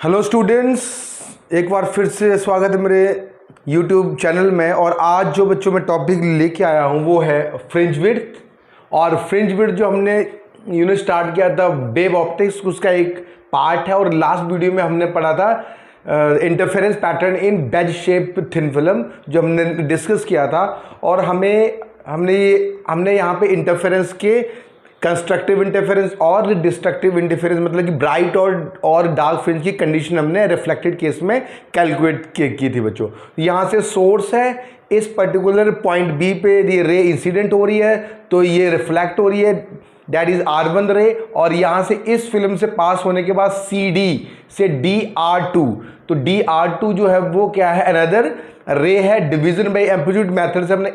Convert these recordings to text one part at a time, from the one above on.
Hello students, एक बार फिर से स्वागत है मेरे यूट्यूब चैनल में। और आज जो बच्चों मैं टॉपिक लेके आया हूँ वो है फ्रिंज विड्थ। और फ्रिंज विड्थ जो हमने यूनिट स्टार्ट किया था वेव ऑप्टिक्स, उसका एक पार्ट है। और लास्ट वीडियो में हमने पढ़ा था interference pattern in beige shape thin film, जो हमने डिस्कस किया था। और हमने यहाँ पे इंटरफेरेंस के कंस्ट्रक्टिव इंटरफेरेंस और डिस्ट्रक्टिव इंटरफेरेंस, मतलब कि ब्राइट और डार्क फ्रिंज की कंडीशन हमने रिफ्लेक्टेड केस में कैलकुलेट की थी बच्चों। यहाँ से सोर्स है, इस पर्टिकुलर पॉइंट बी पे ये रे इंसिडेंट हो रही है तो ये रिफ्लेक्ट हो रही है, दैट इज R1 रे। और यहाँ से इस फिल्म से पास होने के बाद CD से DR2, तो DR2 जो है वो क्या है, अनदर रे है। डिवीजन बाय एम्पलीट्यूड मेथड से हमने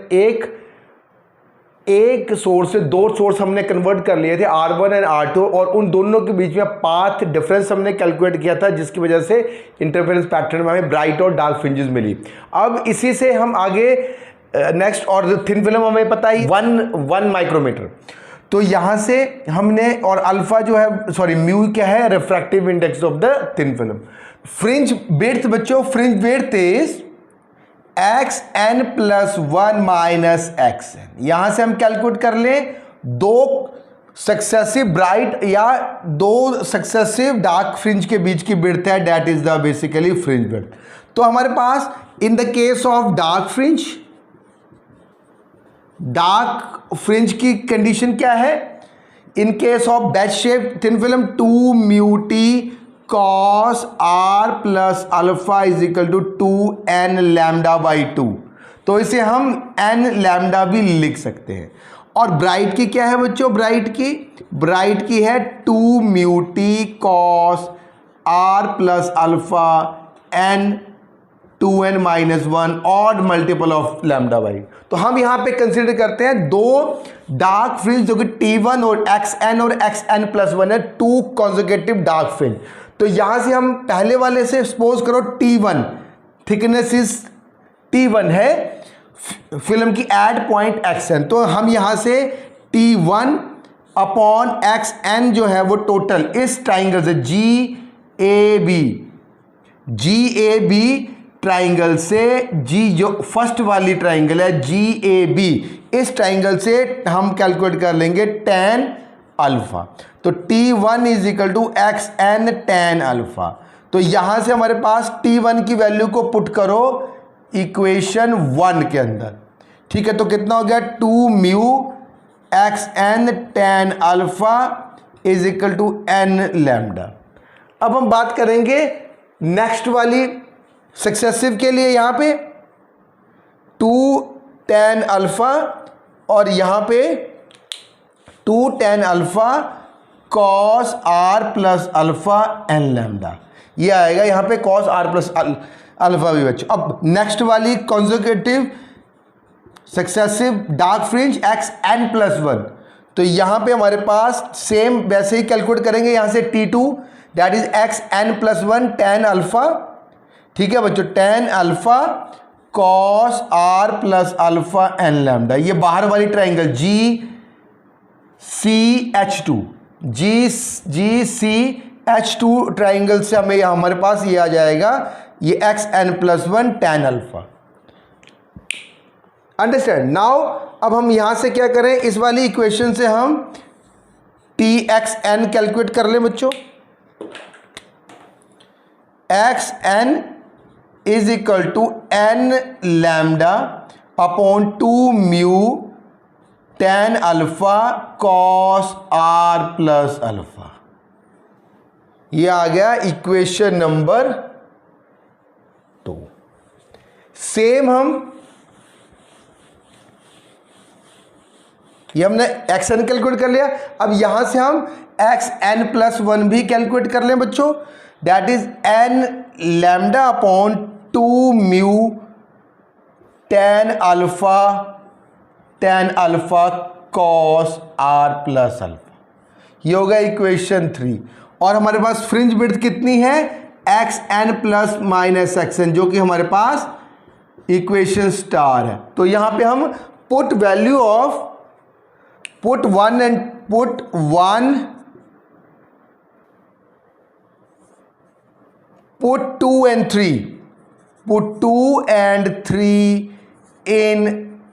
एक सोर्स से दो सोर्स हमने कन्वर्ट कर लिए थे, R1 एंड R2, और उन दोनों के बीच में पाथ डिफरेंस हमने कैलकुलेट किया था, जिसकी वजह से इंटरफेरेंस पैटर्न में हमें ब्राइट और डार्क फ्रिंजेस मिली। अब इसी से हम आगे नेक्स्ट, और थिन फिल्म हमें पता ही 1 माइक्रोमीटर, तो यहां से हमने, और अल्फा जो है, सॉरी म्यू क्या है, refractive index of the thin film. Fringe width बच्चों, fringe width is xn plus 1 minus xn। यहां से हम कैलकुलेट कर लें दो सक्सेसिव ब्राइट या दो सक्सेसिव डार्क फ्रिंज के बीच की विड्थ है, that is the basically fringe width. तो हमारे पास in the case of dark fringe की कंडीशन क्या है, in case of wedge shape thin film 2 mu T cos r plus alpha is equal to 2n lambda by 2, तो इसे हम n lambda भी लिख सकते हैं। और ब्राइट की क्या है बच्चों, ब्राइट की है 2 mu T cos r plus alpha n 2n minus 1 odd multiple of lambda by. तो हम यहां पे कंसीडर करते हैं दो डार्क फ्रिंज जो कि T1 और xn और xn प्लस 1 है, टू कॉन्जिक्यूटिव डार्क फ्रिंज। तो यहां से हम पहले वाले से सपोज करो T1 थिकनेस इज T1 है फिल्म की एट पॉइंट xn, तो हम यहां से T1 अपॉन xn जो है वो टोटल इस ट्राइंगल से GAB ट्राइंगल से, जी जो फर्स्ट वाली ट्राइंगल है GAB, इस ट्राइंगल से हम कैलकुलेट कर लेंगे tan अल्फा। तो T1 is equal to xn tan अल्फा। तो यहां से हमारे पास T1 की वैल्यू को पुट करो इक्वेशन 1 के अंदर, ठीक है। तो कितना हो गया, 2 म्यू xn tan अल्फा is equal to n lambda. अब हम बात करेंगे नेक्स्ट वाली सक्सेसिव के लिए, यहां पे 2 tan अल्फा और यहां पे 2 tan alpha cos r plus alpha n lambda, ये आएगा यहां पे cos r प्लस अल्फा भी बच्चों। अब नेक्स्ट वाली consecutive successive dark fringe xn plus 1, तो यहां पे हमारे पास सेम वैसे ही कैलकुलेट करेंगे, यहां से T2 that is xn plus 1 tan alpha, ठीक है बच्चों, tan alpha cos r plus alpha n lambda. ये बाहर वाली ट्राइंगल GCH2 ट्राइंगल से हमें हमारे पास ये आ जाएगा, ये xn plus 1 tan alpha. Understand now. अब हम यहां से क्या करें, इस वाली इक्वेशन से हम Txn कैलकुलेट कर लें बच्चों। xn is equal to n lambda upon 2 mu tan alpha cos r plus alpha. ये आ गया इक्वेशन नंबर 2। सेम ये हमने xn कैलकुलेट कर लिया। अब यहां से हम xn प्लस 1 भी कैलकुलेट कर लें बच्चों, that is n lambda upon 2 mu tan alpha cos r plus alpha. ये होगा इक्वेशन 3। और हमारे पास फ्रिंज विड्थ कितनी है, xn प्लस माइनस xn, जो कि हमारे पास इक्वेशन स्टार है। तो यहां पे हम put value of put 1 put 2 and 3, put 2 and 3 in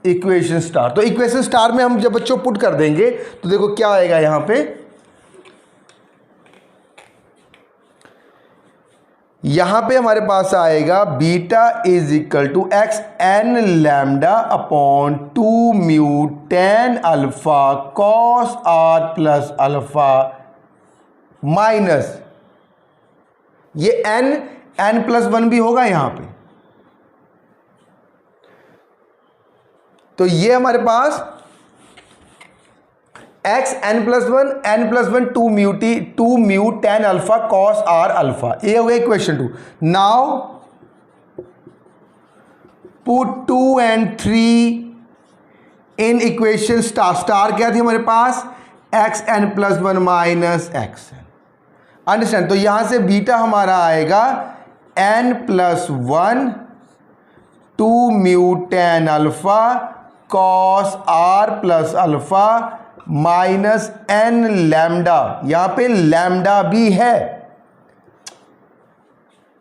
equation star. तो इक्वेशन स्टार में हम जब बच्चों पुट कर देंगे तो देखो क्या आएगा यहां पे, यहां पे हमारे पास आएगा beta is equal to x n lambda upon 2 mu tan alpha cos are plus alpha minus ये n प्लस 1 भी होगा यहां पे। तो ये हमारे पास x n plus 1 2 mu tan alpha cos r alpha, ये हो गया equation 2। Now put 2 and 3 in equation star क्या थी हमारे पास, x n plus 1 minus x n। Understand. तो यहां से बीटा हमारा आएगा n plus 1 2 mu tan alpha cos are plus alpha minus n lambda, यहां पे लैम्डा भी है,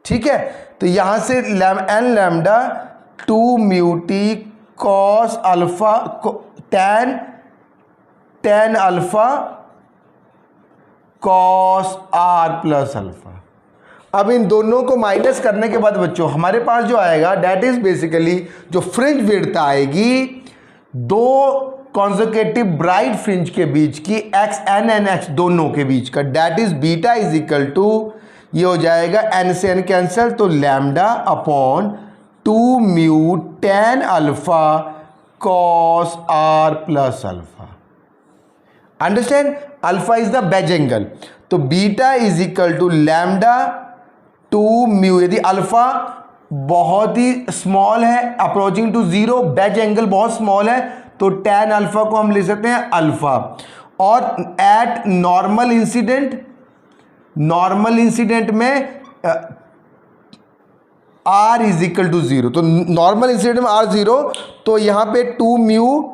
ठीक है। तो यहां से n lambda 2 mu t cos alpha tan alpha cos are plus alpha. अब इन दोनों को माइनस करने के बाद बच्चों हमारे पास जो आएगा दैट इज बेसिकली जो फ्रिंज विड्थ आएगी दो कॉन्सेक्यूटिव ब्राइट फ्रिंज के बीच की एक्स एन एन एक्स दोनों के बीच का, that is beta is equal to, ये हो जाएगा एन से एन कैंसल तो lambda upon 2 mu tan alpha cos are plus alpha. Understand. Alpha is the wedge angle, तो beta is equal to lambda 2 mu, यदि अल्फा बहुत ही small है अप्रोचिंग टू 0, बेज एंगल बहुत स्मॉल है तो tan अल्फा को हम ले सकते हैं अल्फा। और एट नॉर्मल इंसिडेंट में r इज इक्वल टू 0, तो नॉर्मल इंसिडेंट में r 0, तो यहां पे 2 म्यू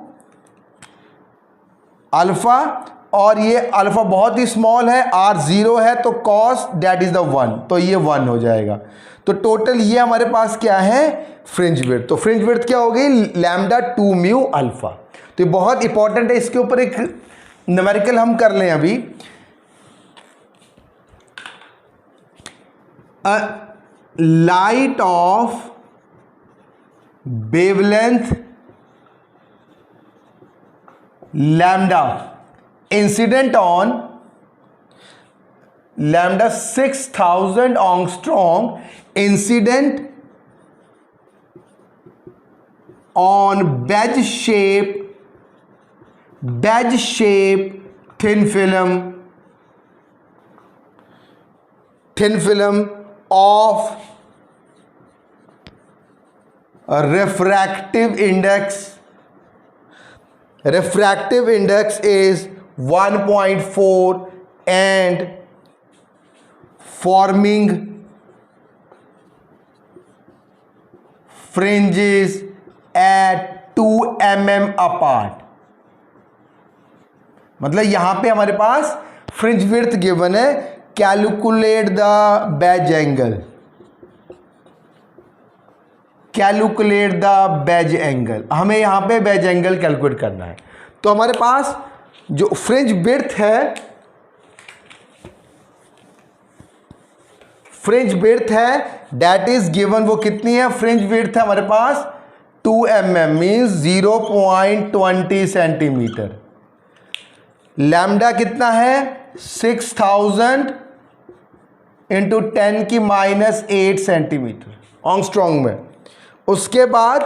अल्फा और ये अल्फा बहुत ही स्मॉल है r 0 है तो cos दैट इज द 1, तो ये 1 हो जाएगा। तो टोटल ये हमारे पास क्या है फ्रिंज विड्थ, तो फ्रिंज विड्थ क्या हो गई लैम्डा 2 म्यू अल्फा। तो ये बहुत इंपॉर्टेंट है, इसके ऊपर एक न्यूमेरिकल हम कर लें अभी। Light of wavelength lambda incident on lambda 6000 angstrom incident on wedge shape thin film of refractive index is 1.4 and forming fringes at 2 mm apart। मतलब यहां पे हमारे पास फ्रिंज विड्थ गिवन है, कैलकुलेट द बेज एंगल, हमें यहां पे beige angle calculate करना है। तो हमारे पास जो फ्रिंज विड्थ है दैट इज गिवन, वो कितनी है फ्रिंज विड्थ है हमारे पास 2 mm मीन्स 0.20 सेंटीमीटर। लैम्डा कितना है 6000 इंटू 10 की -8 सेंटीमीटर ऑंगस्ट्रॉन्ग में। उसके बाद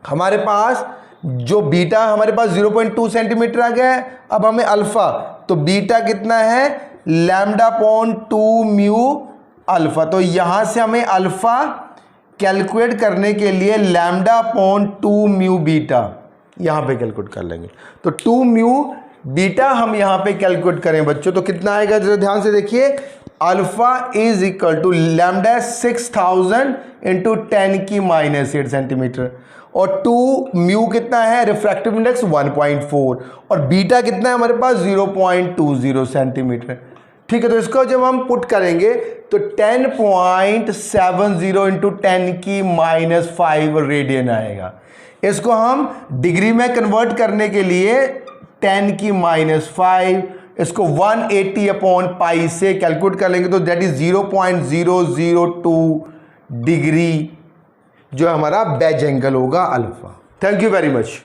हमारे पास जो बीटा हमारे पास 0.2 सेंटीमीटर आ गया है। अब हमें अल्फा, तो बीटा कितना है लैम्डा अपॉन 2 म्यू अल्फा। तो यहां से हमें अल्फा कैलकुलेट करने के लिए लैम्डा अपॉन 2 म्यू बीटा यहां पे कैलकुलेट कर लेंगे। तो 2 म्यू बीटा हम यहां पे कैलकुलेट करें बच्चों तो कितना आएगा जरा ध्यान से देखिए, alpha is equal to lambda 6000 into 10 की -8 सेंटीमीटर और 2 म्यू कितना है रिफ्रैक्टिव इंडेक्स 1.4 और बीटा कितना है हमारे पास 0.20 सेंटीमीटर। ठीक है, तो इसको जब हम पुट करेंगे तो 10.70 इंटू 10 की -5 रेडियन आएगा। इसको हम डिग्री में कन्वर्ट करने के लिए 10 की -5 इसको 180 अपॉन पाई से कैलकुलेट कर लेंगे, तो दैट इज 0.002 डिग्री जो हमारा बेज एंगल होगा alpha. Thank you very much.